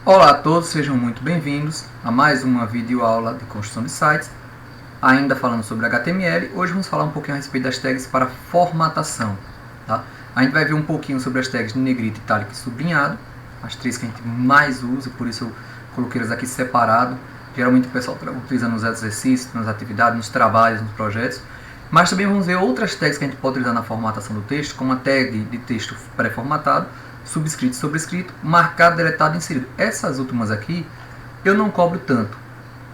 Olá a todos, sejam muito bem-vindos a mais uma videoaula de construção de sites. Ainda falando sobre HTML, hoje vamos falar um pouquinho a respeito das tags para formatação. Tá? A gente vai ver um pouquinho sobre as tags de negrito, itálico e sublinhado, as três que a gente mais usa, por isso eu coloquei elas aqui separado. Geralmente o pessoal utiliza nos exercícios, nas atividades, nos trabalhos, nos projetos. Mas também vamos ver outras tags que a gente pode utilizar na formatação do texto, como a tag de texto pré-formatado, subscrito, sobrescrito, marcado, deletado, inserido. Essas últimas aqui eu não cobro tanto,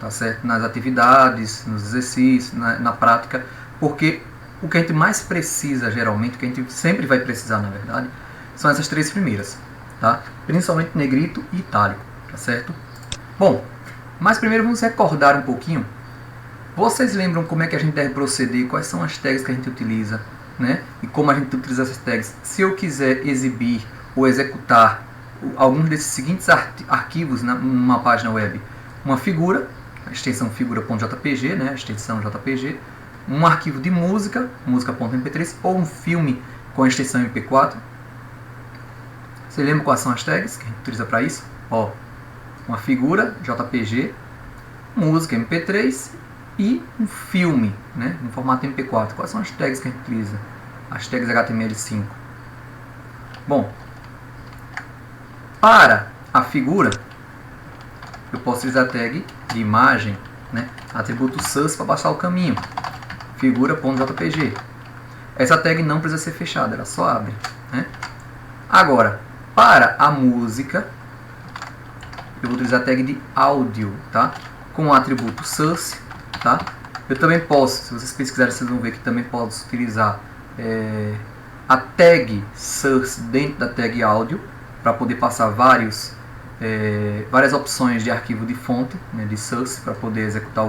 tá certo? Nas atividades, nos exercícios, na prática, porque o que a gente mais precisa geralmente, o que a gente sempre vai precisar na verdade, são essas três primeiras, tá? Principalmente negrito e itálico, tá certo? Bom, mas primeiro vamos recordar um pouquinho. Vocês lembram como é que a gente deve proceder, quais são as tags que a gente utiliza, né? E como a gente utiliza essas tags. Se eu quiser exibir ou executar alguns desses seguintes arquivos numa página web: uma figura, a extensão figura.jpg, né, a extensão JPG, um arquivo de música, música.mp3, ou um filme com a extensão mp4. Você lembra quais são as tags que a gente utiliza para isso? Ó, uma figura, JPG, música mp3 e um filme, né, no formato mp4. Quais são as tags que a gente utiliza? As tags HTML5. Bom, para a figura, eu posso utilizar a tag de imagem, né? Atributo source para passar o caminho, figura.jpg. Essa tag não precisa ser fechada, ela só abre, né? Agora, para a música, eu vou utilizar a tag de áudio, tá? Com o atributo source, tá? Eu também posso, se vocês pesquisarem, vocês vão ver que também posso utilizar a tag source dentro da tag áudio, para poder passar várias opções de arquivo de fonte, né, de source, para poder executar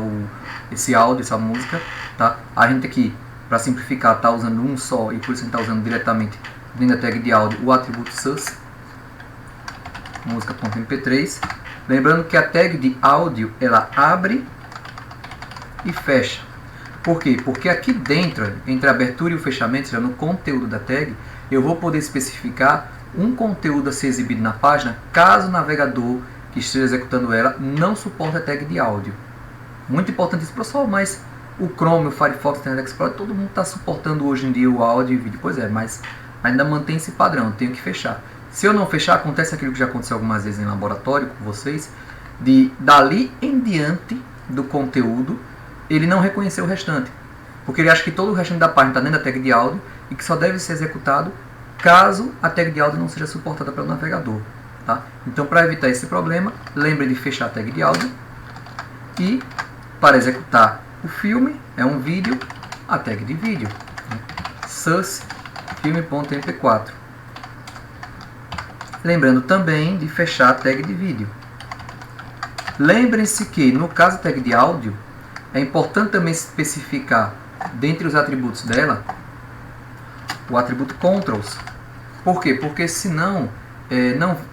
esse áudio, essa música. Tá? A gente aqui, para simplificar, está usando um só, e por isso a gente está usando diretamente dentro da tag de áudio o atributo source, música.mp3. Lembrando que a tag de áudio, ela abre e fecha. Por quê? Porque aqui dentro, entre a abertura e o fechamento, seja, no conteúdo da tag, eu vou poder especificar um conteúdo a ser exibido na página, caso o navegador que esteja executando ela não suporte a tag de áudio. Muito importante isso, pessoal, mas o Chrome, o Firefox, o Internet Explorer, todo mundo está suportando hoje em dia o áudio e o vídeo. Pois é, mas ainda mantém esse padrão, eu tenho que fechar. Se eu não fechar, acontece aquilo que já aconteceu algumas vezes em laboratório com vocês, de dali em diante do conteúdo, ele não reconhecer o restante. Porque ele acha que todo o restante da página está dentro da tag de áudio e que só deve ser executado caso a tag de áudio não seja suportada pelo navegador. Tá? Então, para evitar esse problema, lembre de fechar a tag de áudio. E, para executar o filme, é um vídeo, a tag de vídeo, né? Source filme.mp4. Lembrando também de fechar a tag de vídeo. Lembrem-se que, no caso da tag de áudio, é importante também especificar, dentre os atributos dela, o atributo controls. Por quê? Porque senão,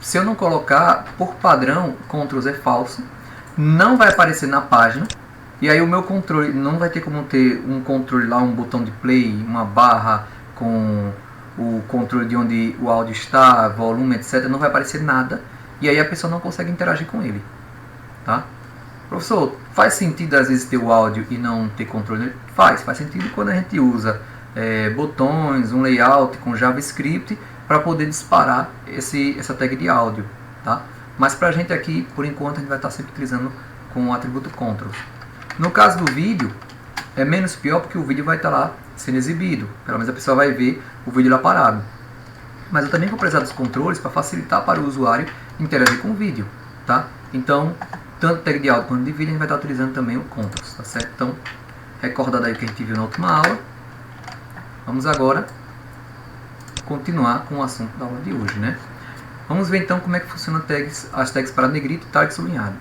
se eu não colocar por padrão, controls é falso, não vai aparecer na página, e aí o meu controle, não vai ter como ter um controle lá, um botão de play, uma barra com o controle de onde o áudio está, volume, etc. Não vai aparecer nada, e aí a pessoa não consegue interagir com ele. Tá? Professor, faz sentido às vezes ter o áudio e não ter controle? Faz sentido quando a gente usa botões, um layout com JavaScript para poder disparar essa tag de áudio, tá? Mas para a gente aqui, por enquanto, a gente vai estar sempre utilizando com o atributo controls. No caso do vídeo, é menos pior porque o vídeo vai estar lá sendo exibido, pelo menos a pessoa vai ver o vídeo lá parado. Mas eu também vou precisar dos controles para facilitar para o usuário interagir com o vídeo, tá? Então, tanto tag de áudio quanto de vídeo, a gente vai estar utilizando também o controls, tá certo? Então, recordado aí o que a gente viu na última aula. Vamos agora continuar com o assunto da aula de hoje, né? Vamos ver então como é que funcionam as tags para negrito, itálico e sublinhado.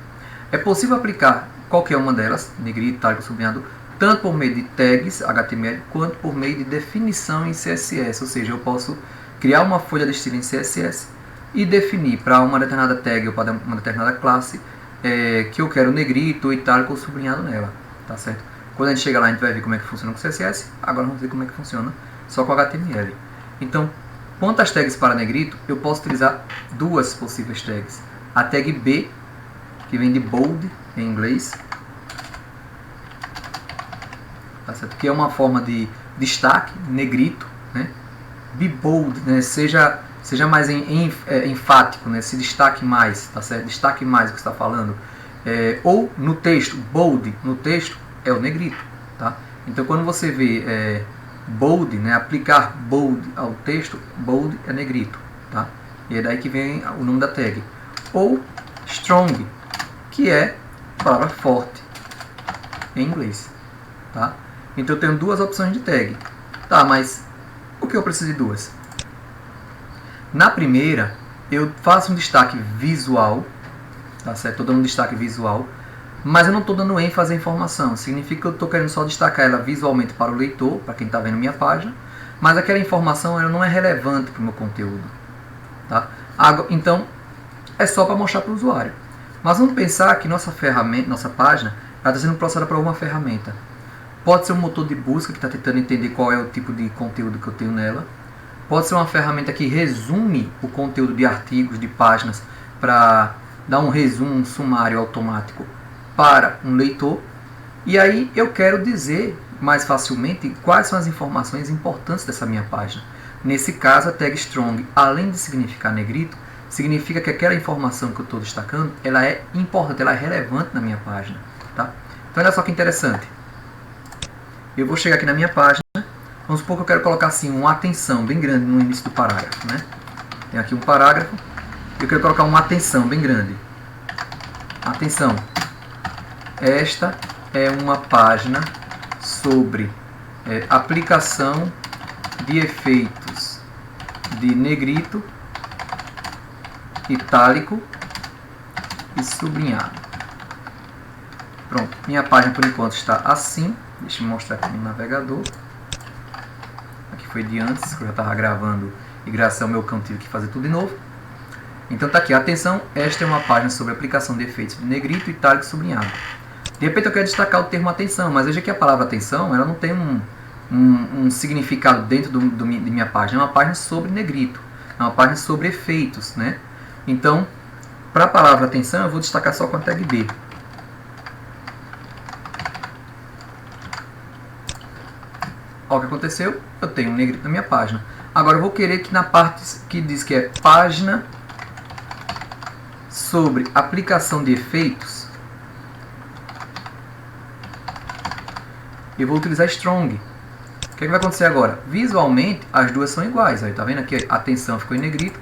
É possível aplicar qualquer uma delas, negrito, itálico e sublinhado, tanto por meio de tags HTML quanto por meio de definição em CSS, ou seja, eu posso criar uma folha de estilo em CSS e definir para uma determinada tag ou para uma determinada classe que eu quero negrito, itálico ou sublinhado nela, tá certo? Quando a gente chegar lá, a gente vai ver como é que funciona com CSS. Agora vamos ver como é que funciona só com HTML. Então, quanto às tags para negrito, eu posso utilizar duas possíveis tags. a tag B, que vem de bold em inglês, tá certo? Que é uma forma de destaque, negrito, né? Be bold, né? Seja mais enfático, né? Se destaque mais, tá certo? Destaque mais o que está falando. Ou no texto, bold, no texto é o negrito, tá? Então quando você vê bold, né? Aplicar bold ao texto, bold é negrito, tá? E é daí que vem o nome da tag. Ou strong, que é palavra forte em inglês, tá? Então eu tenho duas opções de tag. Tá, mas por que eu preciso de duas? Na primeira, eu faço um destaque visual, tá certo? Estou dando um destaque visual, mas eu não estou dando ênfase à informação. Significa que eu estou querendo só destacar ela visualmente para o leitor, para quem está vendo minha página, mas aquela informação ela não é relevante para o meu conteúdo, tá? Então, é só para mostrar para o usuário. Mas vamos pensar que nossa ferramenta, nossa página, está sendo processada por alguma ferramenta. Pode ser um motor de busca que está tentando entender qual é o tipo de conteúdo que eu tenho nela. Pode ser uma ferramenta que resume o conteúdo de artigos, de páginas, para dar um resumo, um sumário automático para um leitor. E aí eu quero dizer mais facilmente quais são as informações importantes dessa minha página. Nesse caso, a tag strong, além de significar negrito, significa que aquela informação que eu estou destacando, ela é importante, ela é relevante na minha página, tá? Então olha só que interessante. Eu vou chegar aqui na minha página, vamos supor que eu quero colocar assim uma atenção bem grande no início do parágrafo, né? Tem aqui um parágrafo, eu quero colocar uma atenção bem grande. Atenção, esta é uma página sobre aplicação de efeitos de negrito, itálico e sublinhado. Pronto, minha página por enquanto está assim. Deixa eu mostrar aqui no navegador. Aqui foi de antes, que eu já estava gravando e graças ao meu cão tive que fazer tudo de novo. Então tá aqui, atenção, esta é uma página sobre aplicação de efeitos de negrito, itálico e sublinhado. De repente eu quero destacar o termo atenção, mas veja que a palavra atenção ela não tem um significado dentro de minha página. É uma página sobre negrito, é uma página sobre efeitos, né? Então, para a palavra atenção eu vou destacar só com a tag B. Olha o que aconteceu, eu tenho um negrito na minha página. Agora eu vou querer que na parte que diz que é página sobre aplicação de efeitos, eu vou utilizar strong. O que vai acontecer agora? Visualmente as duas são iguais. Aí, tá vendo aqui? Atenção ficou em negrito,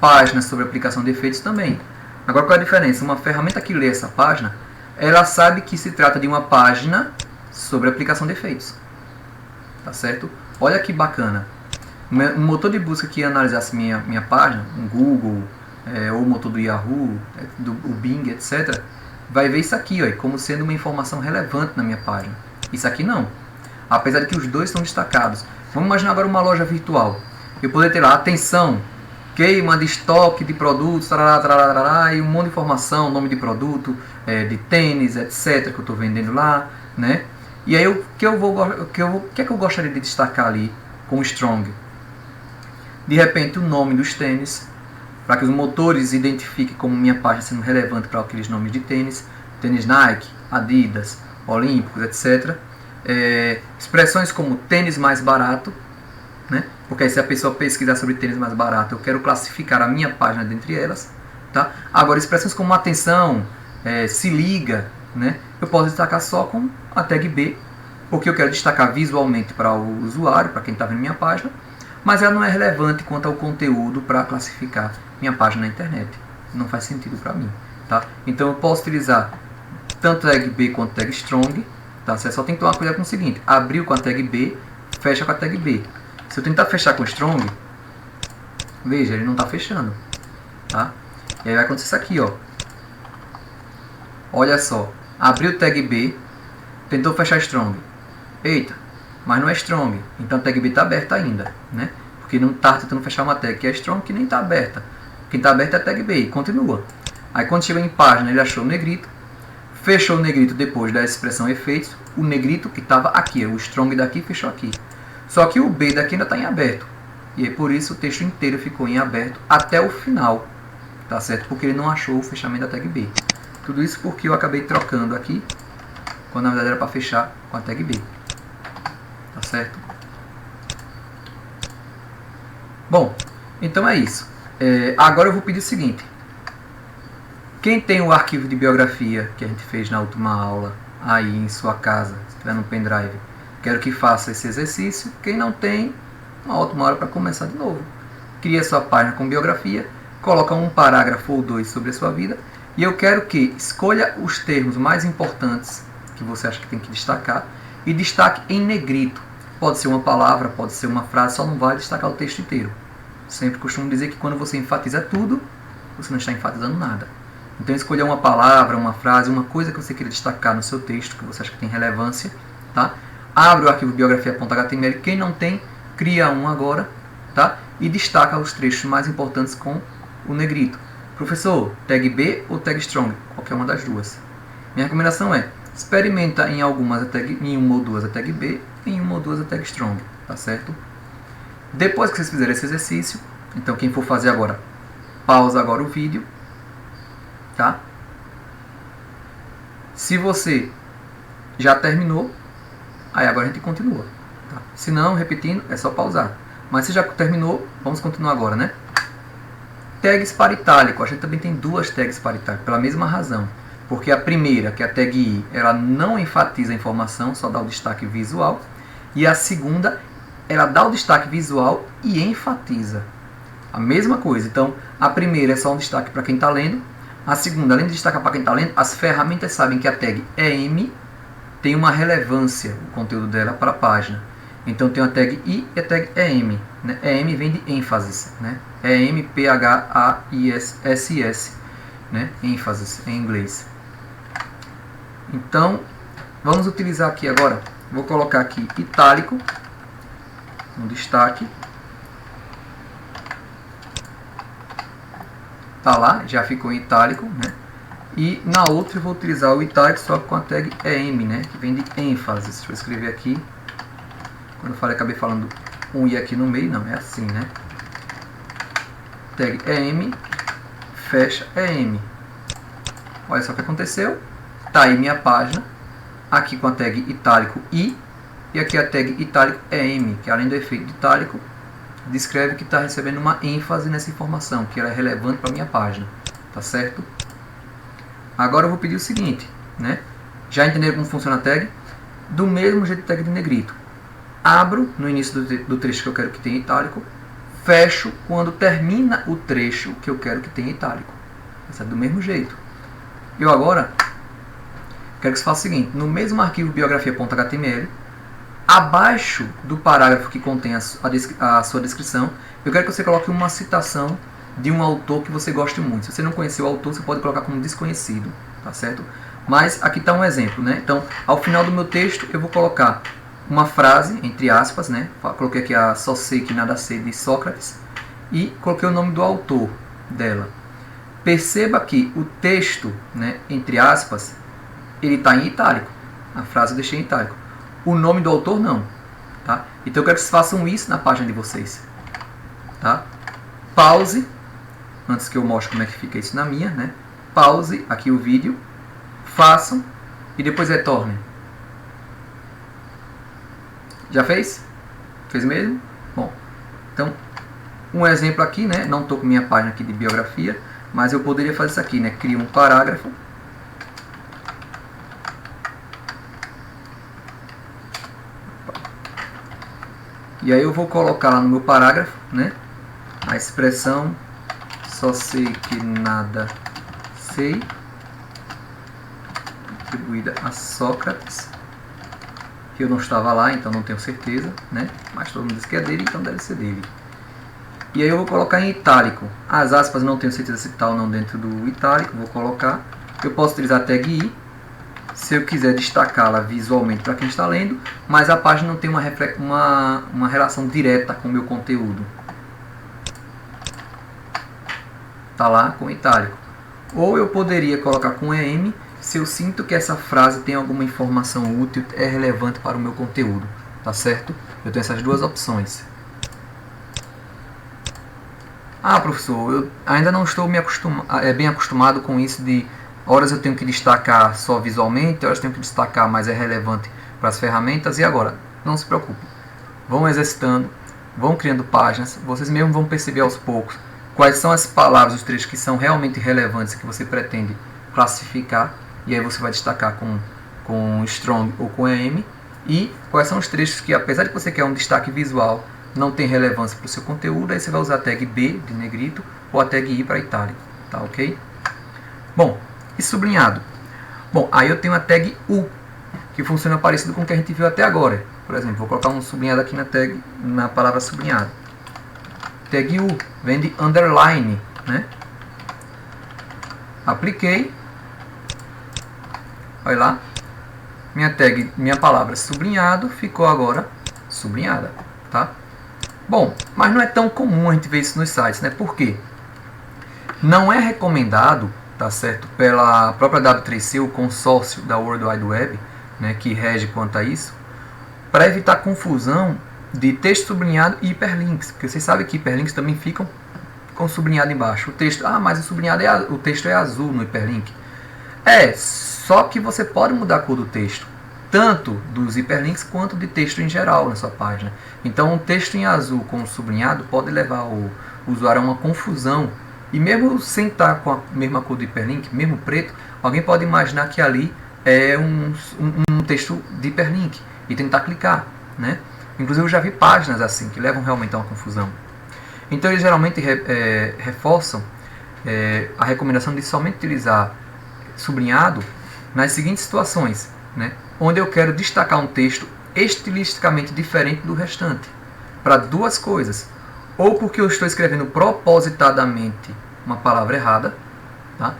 página sobre aplicação de efeitos também. Agora qual é a diferença? Uma ferramenta que lê essa página, ela sabe que se trata de uma página sobre aplicação de efeitos. Tá certo? Olha que bacana. Um motor de busca que analisasse minha página, um Google, ou o motor do Yahoo, o Bing, etc., vai ver isso aqui, ó, como sendo uma informação relevante na minha página. Isso aqui não. Apesar de que os dois estão destacados. Vamos imaginar agora uma loja virtual. Eu poderia ter lá, atenção, queima de estoque de produtos, tarará, tarará, tarará, e um monte de informação, nome de produto, de tênis, etc., que eu estou vendendo lá, né? E aí, o que é que eu gostaria de destacar ali com o strong? De repente, o nome dos tênis, para que os motores identifiquem como minha página sendo relevante para aqueles nomes de tênis, tênis Nike, Adidas, Olímpicos, etc. Expressões como tênis mais barato, né? Porque aí se a pessoa pesquisar sobre tênis mais barato, eu quero classificar a minha página dentre elas, tá? Agora, expressões como atenção, se liga, né? Eu posso destacar só com a tag B, porque eu quero destacar visualmente para o usuário, para quem está vendo minha página, mas ela não é relevante quanto ao conteúdo para classificar minha página na internet. Não faz sentido para mim, tá? Então eu posso utilizar tanto tag B quanto tag strong, tá? Você só tem que tomar cuidado com o seguinte: abriu com a tag B, fecha com a tag B. Se eu tentar fechar com strong, veja, ele não está fechando, tá? E aí vai acontecer isso aqui, ó. Olha só, abriu tag B, tentou fechar strong. Eita, mas não é strong, então a tag B está aberta ainda, né? Porque não está tentando fechar uma tag que é strong, que nem está aberta. Quem está aberta é a tag B e continua. Aí quando chegou em página, ele achou o negrito, fechou o negrito depois da expressão efeitos, o negrito que estava aqui, o strong daqui fechou aqui. Só que o B daqui ainda está em aberto. E aí por isso o texto inteiro ficou em aberto até o final. tá certo? Porque ele não achou o fechamento da tag B. Tudo isso porque eu acabei trocando aqui, quando na verdade era para fechar com a tag B, tá certo? Bom, então é isso. Agora eu vou pedir o seguinte: quem tem o arquivo de biografia que a gente fez na última aula aí em sua casa, se tiver no pendrive, quero que faça esse exercício. Quem não tem, uma ótima hora para começar de novo. Cria sua página com biografia, coloca um parágrafo ou dois sobre a sua vida, e eu quero que escolha os termos mais importantes que você acha que tem que destacar e destaque em negrito. Pode ser uma palavra, pode ser uma frase, só não vale destacar o texto inteiro. Sempre costumo dizer que quando você enfatiza tudo, você não está enfatizando nada. Então escolha uma palavra, uma frase, uma coisa que você queira destacar no seu texto, que você acha que tem relevância, tá? Abre o arquivo biografia.html, quem não tem, cria um agora, tá? E destaca os trechos mais importantes com o negrito. Professor, tag B ou tag strong? Qualquer uma das duas. Minha recomendação é, experimenta em em uma ou duas a tag B, em uma ou duas a tag strong, tá certo? Depois que vocês fizerem esse exercício, então quem for fazer agora, pausa agora o vídeo, tá? Se você já terminou, aí agora a gente continua, tá? Se não, repetindo, é só pausar. Mas se já terminou, vamos continuar agora, né? Tags para itálico. A gente também tem duas tags para itálico, pela mesma razão. Porque a primeira, que é a tag I, ela não enfatiza a informação, só dá o destaque visual. E a segunda, ela dá o destaque visual e enfatiza. A mesma coisa. Então, a primeira é só um destaque para quem está lendo. A segunda, além de destacar para quem está lendo, as ferramentas sabem que a tag EM tem uma relevância, o conteúdo dela, para a página. Então, tem a tag I e a tag EM. Né? EM vem de ênfase. Né? EMPHAISS. Né? ênfase em inglês. Então, vamos utilizar aqui agora, vou colocar aqui itálico, no destaque. Tá lá, já ficou em itálico, né? E na outra eu vou utilizar o itálico só com a tag EM, né? Que vem de ênfase. Deixa eu escrever aqui. Quando eu falei, acabei falando um I aqui no meio, não, é assim, né? Tag EM, fecha EM. Olha só o que aconteceu. Tá aí minha página, aqui com a tag itálico I, e aqui a tag itálico EM, que além do efeito de itálico, descreve que está recebendo uma ênfase nessa informação, que ela é relevante para a minha página, tá certo? Agora eu vou pedir o seguinte, né? Já entenderam como funciona a tag? Do mesmo jeito de tag de negrito. Abro no início do trecho que eu quero que tenha itálico, fecho quando termina o trecho que eu quero que tenha itálico. Isso é do mesmo jeito. Eu agora quero que você faça o seguinte, no mesmo arquivo biografia.html, abaixo do parágrafo que contém a sua descrição, eu quero que você coloque uma citação de um autor que você goste muito. Se você não conhecer o autor, você pode colocar como desconhecido, tá certo? Mas aqui está um exemplo, né? Então, ao final do meu texto, eu vou colocar uma frase, entre aspas, né? Coloquei aqui a Só sei que nada sei de Sócrates e coloquei o nome do autor dela. Perceba que o texto, né, entre aspas, ele está em itálico. A frase eu deixei em itálico. O nome do autor não. Tá? Então eu quero que vocês façam isso na página de vocês. Tá? Pause. Antes que eu mostre como é que fica isso na minha. Né? Pause aqui o vídeo. Façam. E depois retornem. Já fez? Fez mesmo? Bom. Então, um exemplo aqui. Né? Não estou com minha página aqui de biografia. Mas eu poderia fazer isso aqui. Né? Crio um parágrafo. E aí eu vou colocar lá no meu parágrafo, né, a expressão só sei que nada sei, atribuída a Sócrates, que eu não estava lá, então não tenho certeza, né, mas todo mundo diz que é dele, então deve ser dele. E aí eu vou colocar em itálico. As aspas não tenho certeza se está ou não dentro do itálico, vou colocar. Eu posso utilizar a tag I, se eu quiser destacá-la visualmente para quem está lendo, mas a página não tem uma relação direta com o meu conteúdo. Está lá com itálico. Ou eu poderia colocar com EM, se eu sinto que essa frase tem alguma informação útil, é relevante para o meu conteúdo. Tá certo? Eu tenho essas duas opções. Ah, professor, eu ainda não estou bem acostumado com isso de horas eu tenho que destacar só visualmente, horas eu tenho que destacar mais é relevante para as ferramentas. E agora? Não se preocupe. Vão exercitando, vão criando páginas, vocês mesmos vão perceber aos poucos quais são as palavras, os trechos que são realmente relevantes, que você pretende classificar, e aí você vai destacar com strong ou com EM, e quais são os trechos que, apesar de você querer um destaque visual, não tem relevância para o seu conteúdo, aí você vai usar a tag B de negrito ou a tag I para itálico, tá ok? Bom, e sublinhado? Bom, aí eu tenho a tag U, que funciona parecido com o que a gente viu até agora. Por exemplo, vou colocar um sublinhado aqui na palavra sublinhado. Tag U vem de underline, né? Apliquei. Olha lá. Minha palavra sublinhado ficou agora sublinhada, tá? Bom, mas não é tão comum a gente ver isso nos sites, né? Por quê? Não é recomendado, tá certo, pela própria W3C, o consórcio da World Wide Web, né, que rege quanto a isso, para evitar confusão de texto sublinhado e hiperlinks, porque vocês sabem que hiperlinks também ficam com sublinhado embaixo. O texto, mas o sublinhado o texto é azul no hiperlink. Só que você pode mudar a cor do texto, tanto dos hiperlinks quanto de texto em geral na sua página. Então, um texto em azul com sublinhado pode levar o usuário a uma confusão. E mesmo sem estar com a mesma cor do hiperlink, mesmo preto, alguém pode imaginar que ali é um texto de hiperlink e tentar clicar, né? Inclusive eu já vi páginas assim, que levam realmente a uma confusão. Então eles geralmente reforçam a recomendação de somente utilizar sublinhado nas seguintes situações, né? Onde eu quero destacar um texto estilisticamente diferente do restante, para duas coisas. Ou porque eu estou escrevendo propositadamente uma palavra errada, tá?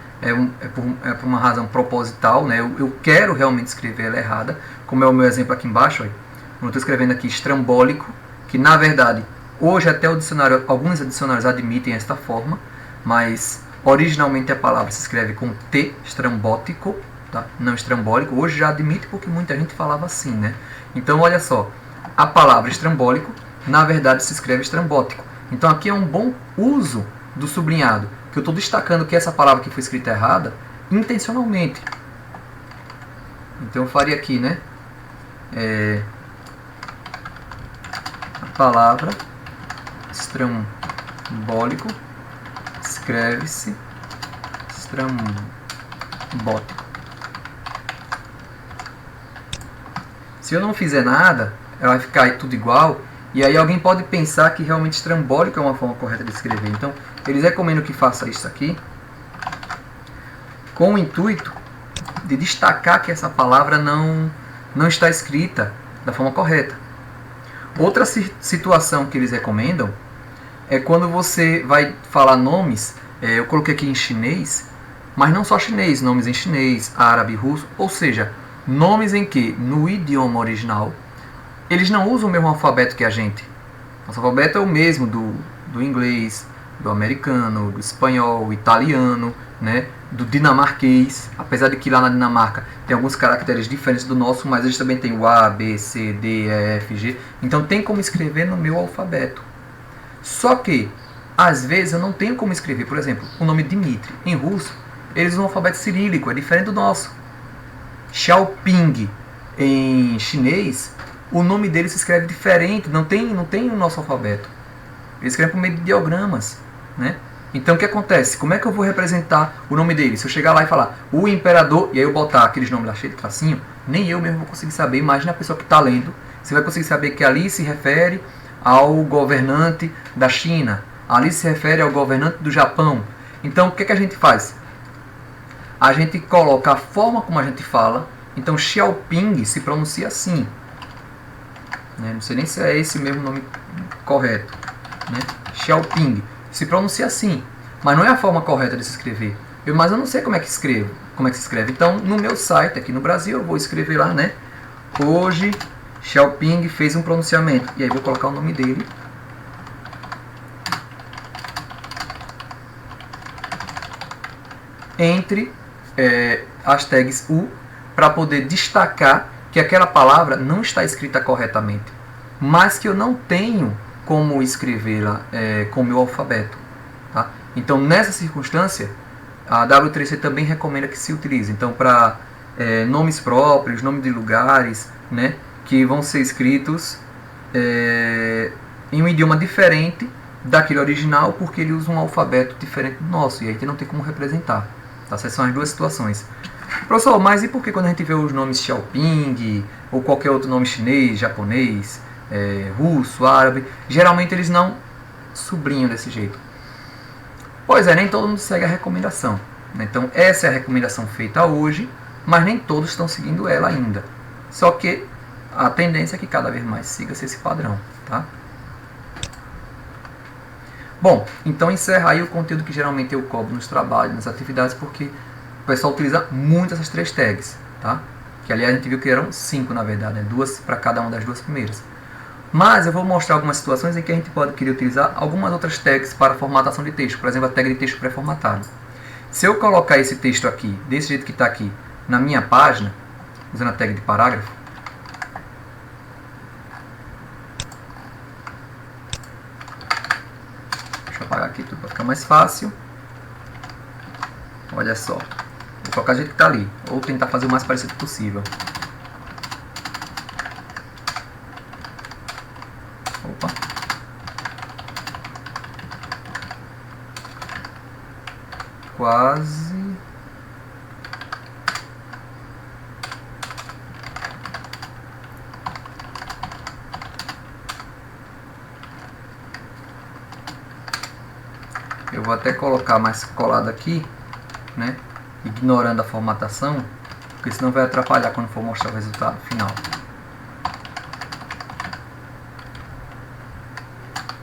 Por uma razão proposital, né? Eu quero realmente escrever ela errada, como é o meu exemplo aqui embaixo. Olha. Eu estou escrevendo aqui estrambólico, que na verdade, hoje até alguns dicionários admitem esta forma, mas originalmente a palavra se escreve com T, estrambótico, tá? Não estrambólico. Hoje já admite porque muita gente falava assim, né? Então, olha só, a palavra estrambólico, na verdade, se escreve estrambótico. Então, aqui é um bom uso do sublinhado, que eu estou destacando que essa palavra que foi escrita errada, intencionalmente. Então, eu faria aqui, né? A palavra estrambólico escreve-se estrambótico. Se eu não fizer nada, ela vai ficar tudo igual, e aí alguém pode pensar que realmente estrambólico é uma forma correta de escrever. Então, eles recomendam que faça isso aqui, com o intuito de destacar que essa palavra não está escrita da forma correta. Outra situação que eles recomendam é quando você vai falar nomes, eu coloquei aqui em chinês, mas não só chinês, nomes em chinês, árabe, russo, ou seja, nomes em que, no idioma original, eles não usam o mesmo alfabeto que a gente. Nosso alfabeto é o mesmo do inglês, do americano, do espanhol, italiano, né, do dinamarquês, apesar de que lá na Dinamarca tem alguns caracteres diferentes do nosso, mas eles também têm o A, B, C, D, E, F, G. Então tem como escrever no meu alfabeto. Só que, às vezes, eu não tenho como escrever, por exemplo, o nome Dmitry. Em russo, eles usam um alfabeto cirílico, é diferente do nosso. Xiaoping, em chinês, o nome dele se escreve diferente, não tem o nosso alfabeto. Eles escrevem por meio de ideogramas, né? Então o que acontece? Como é que eu vou representar o nome dele? Se eu chegar lá e falar o imperador, e aí eu botar aqueles nomes lá cheios de tracinho, nem eu mesmo vou conseguir saber. Imagina a pessoa que está lendo, você vai conseguir saber que ali se refere ao governante da China, ali se refere ao governante do Japão. Então o que a gente faz? A gente coloca a forma como a gente fala. Então Xiaoping se pronuncia assim, né? Não sei nem se é esse mesmo nome correto, né? Xiaoping se pronuncia assim, mas não é a forma correta de se escrever. Mas eu não sei como é que se escreve. Então, no meu site aqui no Brasil, eu vou escrever lá, né? Hoje, Xiaoping fez um pronunciamento. E aí vou colocar o nome dele. Entre as tags U, para poder destacar que aquela palavra não está escrita corretamente, mas que eu não tenho como escrevê-la com o meu alfabeto. Então, nessa circunstância, a W3C também recomenda que se utilize. Então, para nomes próprios, nome de lugares, né, que vão ser escritos em um idioma diferente daquele original, porque ele usa um alfabeto diferente do nosso, e aí que não tem como representar. Tá? Essas são as duas situações. Professor, mas e por que quando a gente vê os nomes Xiaoping, ou qualquer outro nome chinês, japonês, russo, árabe, geralmente eles não sublinham desse jeito? Pois é, nem todo mundo segue a recomendação. Então, essa é a recomendação feita hoje, mas nem todos estão seguindo ela ainda. Só que a tendência é que cada vez mais siga-se esse padrão. Tá? Bom, então encerra aí o conteúdo que geralmente eu cobro nos trabalhos, nas atividades, porque o pessoal utiliza muito essas 3 tags. Tá? Que aliás a gente viu que eram 5 na verdade, né? 2 para cada uma das 2 primeiras. Mas eu vou mostrar algumas situações em que a gente pode querer utilizar algumas outras tags para formatação de texto. Por exemplo, a tag de texto pré-formatado. Se eu colocar esse texto aqui, desse jeito que está aqui, na minha página, usando a tag de parágrafo, deixa eu apagar aqui tudo para ficar mais fácil. Olha só, vou colocar do jeito que está ali, ou tentar fazer o mais parecido possível. Opa. Quase. Eu vou até colocar mais colado aqui, né? Ignorando a formatação, porque senão vai atrapalhar quando for mostrar o resultado final.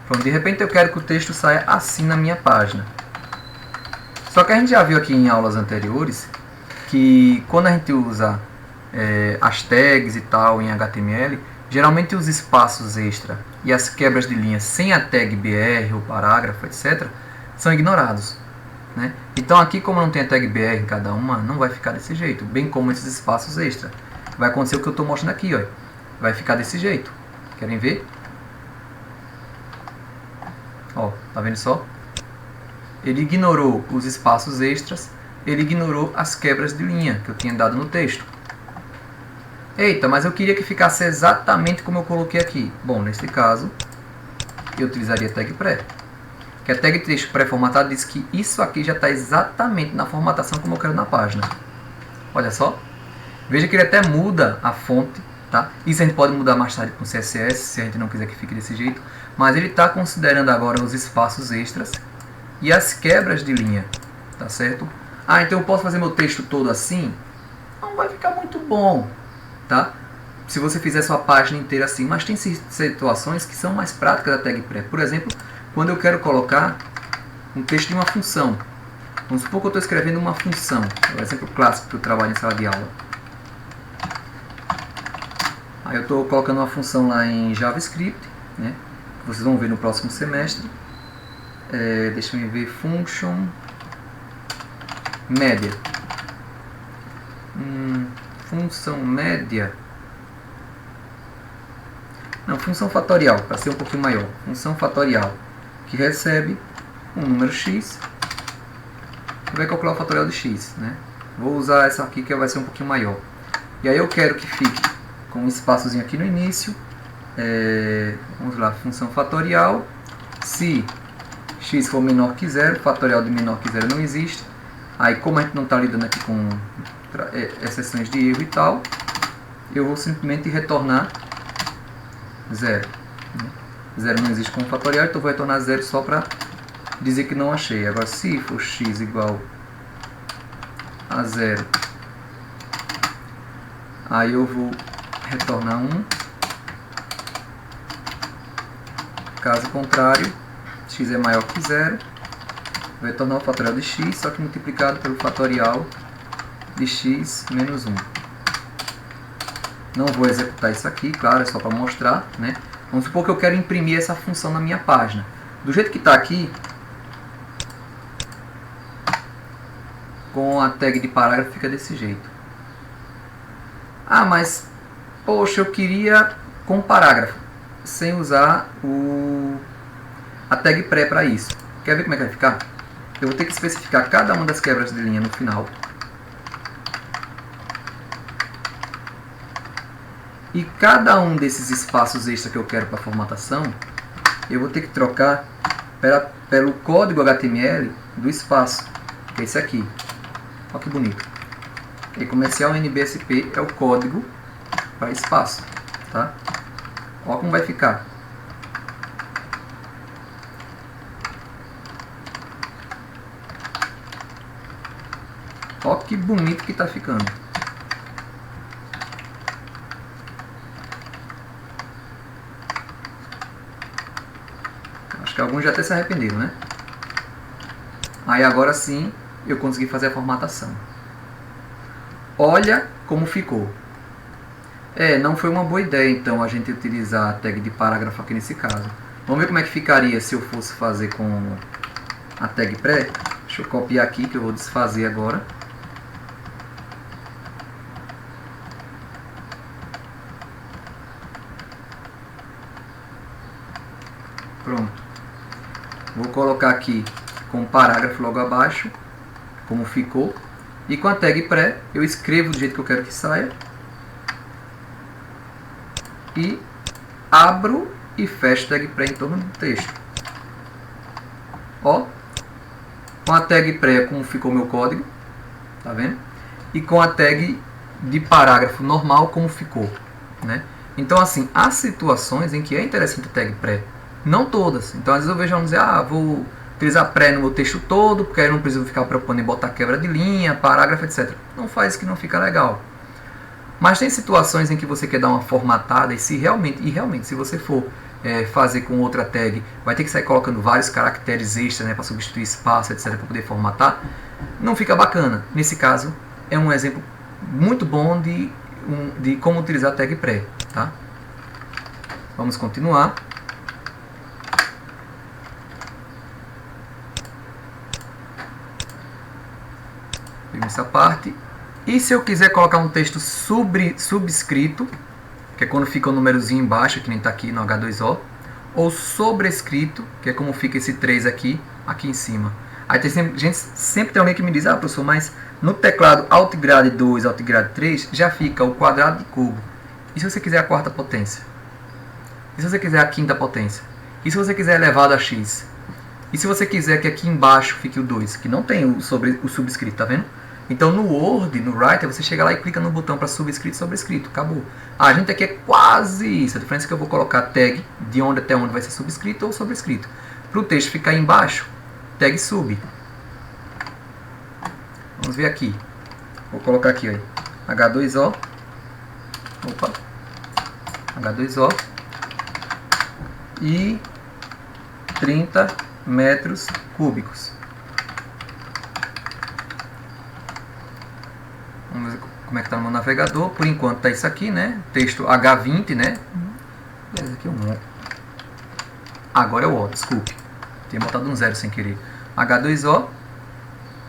Pronto, de repente eu quero que o texto saia assim na minha página. Só que a gente já viu aqui em aulas anteriores que quando a gente usa as tags e tal em HTML, geralmente os espaços extra e as quebras de linha sem a tag BR ou parágrafo, etc., são ignorados. Né? Então aqui, como não tem a tag BR em cada uma, não vai ficar desse jeito, bem como esses espaços extra. Vai acontecer o que eu estou mostrando aqui, ó. Vai ficar desse jeito. Querem ver? Ó, tá vendo só? Ele ignorou os espaços extras, ele ignorou as quebras de linha que eu tinha dado no texto. Eita, mas eu queria que ficasse exatamente como eu coloquei aqui. Bom, nesse caso, eu utilizaria a tag pré. Que a tag texto pré-formatado diz que isso aqui já está exatamente na formatação como eu quero na página. Olha só. Veja que ele até muda a fonte. Tá? Isso a gente pode mudar mais tarde com CSS, se a gente não quiser que fique desse jeito. Mas ele está considerando agora os espaços extras e as quebras de linha. Tá certo? Ah, então eu posso fazer meu texto todo assim? Não vai ficar muito bom. Tá? Se você fizer sua página inteira assim. Mas tem situações que são mais práticas da tag pré. Por exemplo, quando eu quero colocar um texto de uma função. Vamos supor que eu estou escrevendo uma função. É o exemplo clássico que eu trabalho em sala de aula. Aí eu estou colocando uma função lá em JavaScript, né? Que vocês vão ver no próximo semestre. Deixa eu ver, function média. Função média. Não, função fatorial, para ser um pouquinho maior. Função fatorial, que recebe um número x e vai calcular o fatorial de x. Né? Vou usar essa aqui que vai ser um pouquinho maior. E aí eu quero que fique com um espaçozinho aqui no início. Vamos lá, função fatorial. Se x for menor que zero, fatorial de menor que zero não existe. Aí, como a gente não está lidando aqui com exceções de erro e tal, eu vou simplesmente retornar zero. Zero não existe como fatorial, então eu vou retornar zero só para dizer que não achei. Agora, se for x igual a zero, aí eu vou retornar 1. Caso contrário, x é maior que zero, vou retornar o fatorial de x, só que multiplicado pelo fatorial de x menos 1. Não vou executar isso aqui, claro, é só para mostrar, né? Vamos supor que eu quero imprimir essa função na minha página. Do jeito que está aqui, com a tag de parágrafo fica desse jeito. Ah, mas, poxa, eu queria com parágrafo, sem usar a tag pré para isso. Quer ver como é que vai ficar? eu vou ter que especificar cada uma das quebras de linha no final. E cada um desses espaços extra que eu quero para formatação, eu vou ter que trocar pelo código HTML do espaço, que é esse aqui. Olha que bonito. E comercial NBSP é o código para espaço, tá? Olha como vai ficar. Olha que bonito que está ficando. Acho que alguns já até se arrependeram, né? Aí agora sim eu consegui fazer a formatação. Olha como ficou. Não foi uma boa ideia então a gente utilizar a tag de parágrafo aqui nesse caso. Vamos ver como é que ficaria se eu fosse fazer com a tag pré. Deixa eu copiar aqui que eu vou desfazer agora. Pronto. Vou colocar aqui com o parágrafo logo abaixo, como ficou. E com a tag pré, eu escrevo do jeito que eu quero que saia. E abro e fecho tag pré em torno do texto. Ó, com a tag pré, como ficou meu código, tá vendo? E com a tag de parágrafo normal, como ficou, né? Então, assim, há situações em que é interessante a tag pré. Não todas. Então, às vezes eu vejo vamos dizer, vou utilizar pré no meu texto todo, porque aí eu não preciso ficar preocupando em botar quebra de linha, parágrafo, etc. Não faz que não fica legal. Mas tem situações em que você quer dar uma formatada e realmente, se você for fazer com outra tag, vai ter que sair colocando vários caracteres extras, né, para substituir espaço, etc, para poder formatar. Não fica bacana. Nesse caso, é um exemplo muito bom de como utilizar a tag pré, tá? Vamos continuar. Essa parte. E se eu quiser colocar um texto subscrito, que é quando fica o númerozinho embaixo, que nem está aqui no H2O, ou sobrescrito, que é como fica esse 3 aqui em cima. Aí sempre tem alguém que me diz, professor, mas no teclado Altgrade 2, Altgrade 3, já fica o quadrado de cubo. E se você quiser a quarta potência? E se você quiser a quinta potência? E se você quiser elevado a x? E se você quiser que aqui embaixo fique o 2, que não tem o subscrito, tá vendo? Então no Word, no Writer, você chega lá e clica no botão para subscrito e sobrescrito. Acabou. A gente aqui é quase isso. A diferença é que eu vou colocar a tag de onde até onde vai ser subscrito ou sobrescrito. Para o texto ficar embaixo, tag sub. Vamos ver aqui. Vou colocar aqui, ó, H2O. Opa. H2O. E 30 metros cúbicos. Vamos ver como é que está no meu navegador. Por enquanto está isso aqui, né? Texto H20, né? Beleza, aqui é um O. Agora é o O, desculpe. Tinha botado um 0 sem querer. H2O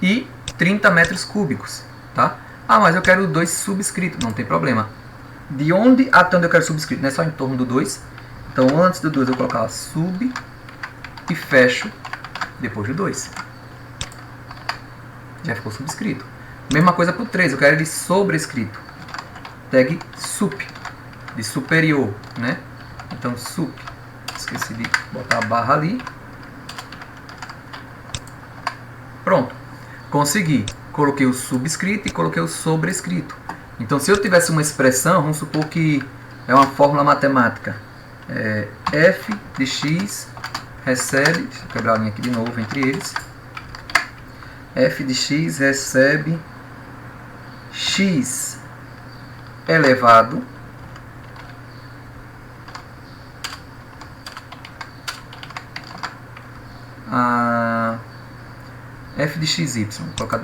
e 30 metros cúbicos, tá? Mas eu quero o 2 subscrito, não tem problema. De onde até onde eu quero subscrito? Não é só em torno do 2. Então antes do 2 eu vou colocar sub e fecho depois do 2. Já ficou subscrito. Mesma coisa para o 3, eu quero ele sobrescrito. Tag sup, de superior, né? Então sup, esqueci de botar a barra ali. Pronto, consegui. Coloquei o subscrito e coloquei o sobrescrito. Então se eu tivesse uma expressão, vamos supor que é uma fórmula matemática. F de x recebe, deixa eu quebrar a linha aqui de novo entre eles. F de x recebe x elevado a f de xy. Vou colocar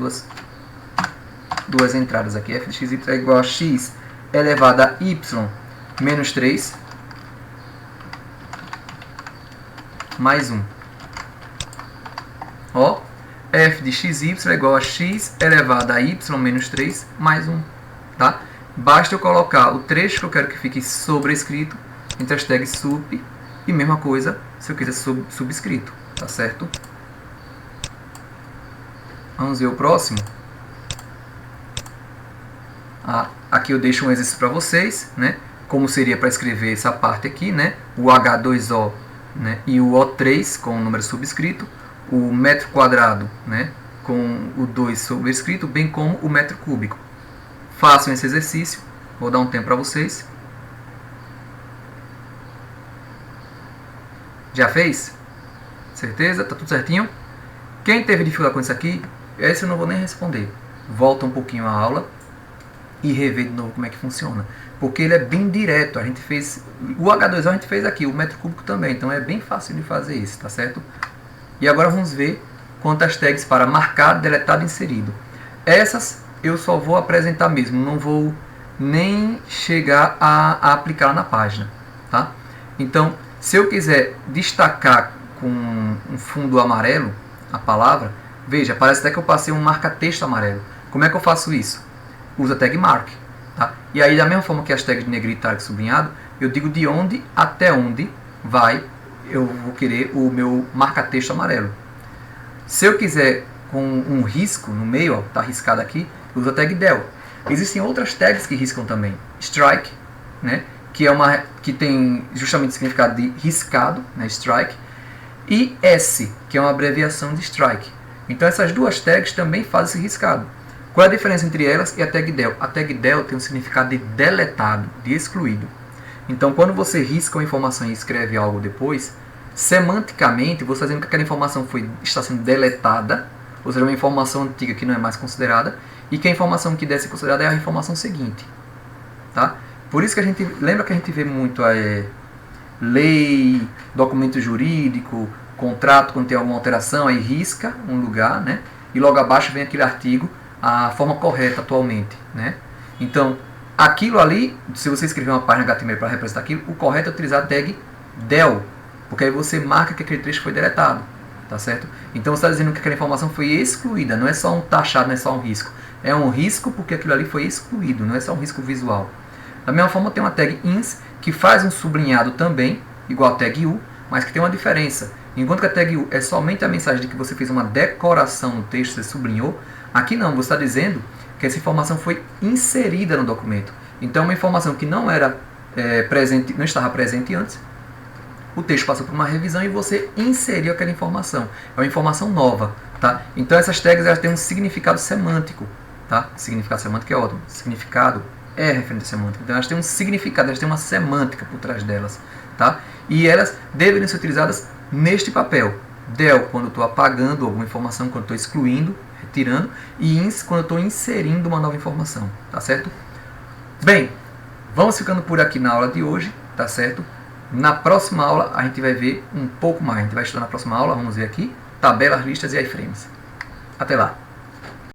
duas entradas aqui. F de xy é igual a x elevado a y menos 3 mais 1. Ó, f de xy é igual a x elevado a y menos 3 mais 1. Tá? Basta eu colocar o trecho que eu quero que fique sobrescrito entre as tags sup e mesma coisa se eu quiser subscrito. Tá certo? Vamos ver o próximo. Aqui eu deixo um exercício para vocês, né? Como seria para escrever essa parte aqui, né? O H2O, né? E o O3 com o número subscrito, o metro quadrado, né? Com o 2 sobrescrito, bem como o metro cúbico. Façam esse exercício, vou dar um tempo para vocês. Já fez? Certeza? Tá tudo certinho? Quem teve dificuldade com isso aqui, esse eu não vou nem responder. Volta um pouquinho a aula e rever de novo como é que funciona. Porque ele é bem direto. A gente fez o H2O, a gente fez aqui, o metro cúbico também. Então é bem fácil de fazer isso, tá certo? E agora vamos ver quantas tags para marcado, deletado e inserido. Essas eu só vou apresentar mesmo, não vou nem chegar a aplicar na página, tá? Então, se eu quiser destacar com um fundo amarelo a palavra, veja, parece até que eu passei um marca-texto amarelo. Como é que eu faço isso? Usa a tag mark, tá? E aí, da mesma forma que as tags de negrito, italic, sublinhado, eu digo de onde até onde eu vou querer o meu marca-texto amarelo. Se eu quiser com um risco no meio, ó, tá riscado aqui, eu uso a tag del. Existem outras tags que riscam também. Strike, né? Que tem justamente o significado de riscado, né? Strike. E S, que é uma abreviação de strike. Então essas duas tags também fazem esse riscado. Qual é a diferença entre elas e a tag del? A tag del tem um significado de deletado, de excluído. Então quando você risca uma informação e escreve algo depois, semanticamente você está dizendo que aquela informação está sendo deletada, ou seja, uma informação antiga que não é mais considerada, e que a informação que deve ser considerada é a informação seguinte. Tá? Por isso que a gente lembra que a gente vê muito lei, documento jurídico, contrato, quando tem alguma alteração, aí risca um lugar, né? E logo abaixo vem aquele artigo, a forma correta atualmente, né? Então, aquilo ali, se você escrever uma página HTML para representar aquilo, o correto é utilizar a tag del, porque aí você marca que aquele trecho foi deletado, tá certo? Então você está dizendo que aquela informação foi excluída, não é só um taxado, não é só um risco. É um risco porque aquilo ali foi excluído, não é só um risco visual. Da mesma forma tem uma tag ins, que faz um sublinhado também, igual a tag u, mas que tem uma diferença. Enquanto que a tag u é somente a mensagem de que você fez uma decoração no texto, você sublinhou, aqui não, você está dizendo que essa informação foi inserida no documento. Então uma informação que não era presente, não estava presente antes, o texto passou por uma revisão e você inseriu aquela informação. É uma informação nova, tá? Então essas tags elas têm um significado semântico, tá? Significado semântico é ótimo. Significado é referente à semântica. Então elas têm um significado, elas têm uma semântica por trás delas, tá? E elas devem ser utilizadas neste papel. Del quando eu estou apagando alguma informação, quando estou excluindo, retirando, e ins quando eu estou inserindo uma nova informação, tá certo? Bem, vamos ficando por aqui na aula de hoje, tá certo? Na próxima aula a gente vai ver um pouco mais. A gente vai estudar na próxima aula, vamos ver aqui, tabelas, listas e iframes. Até lá!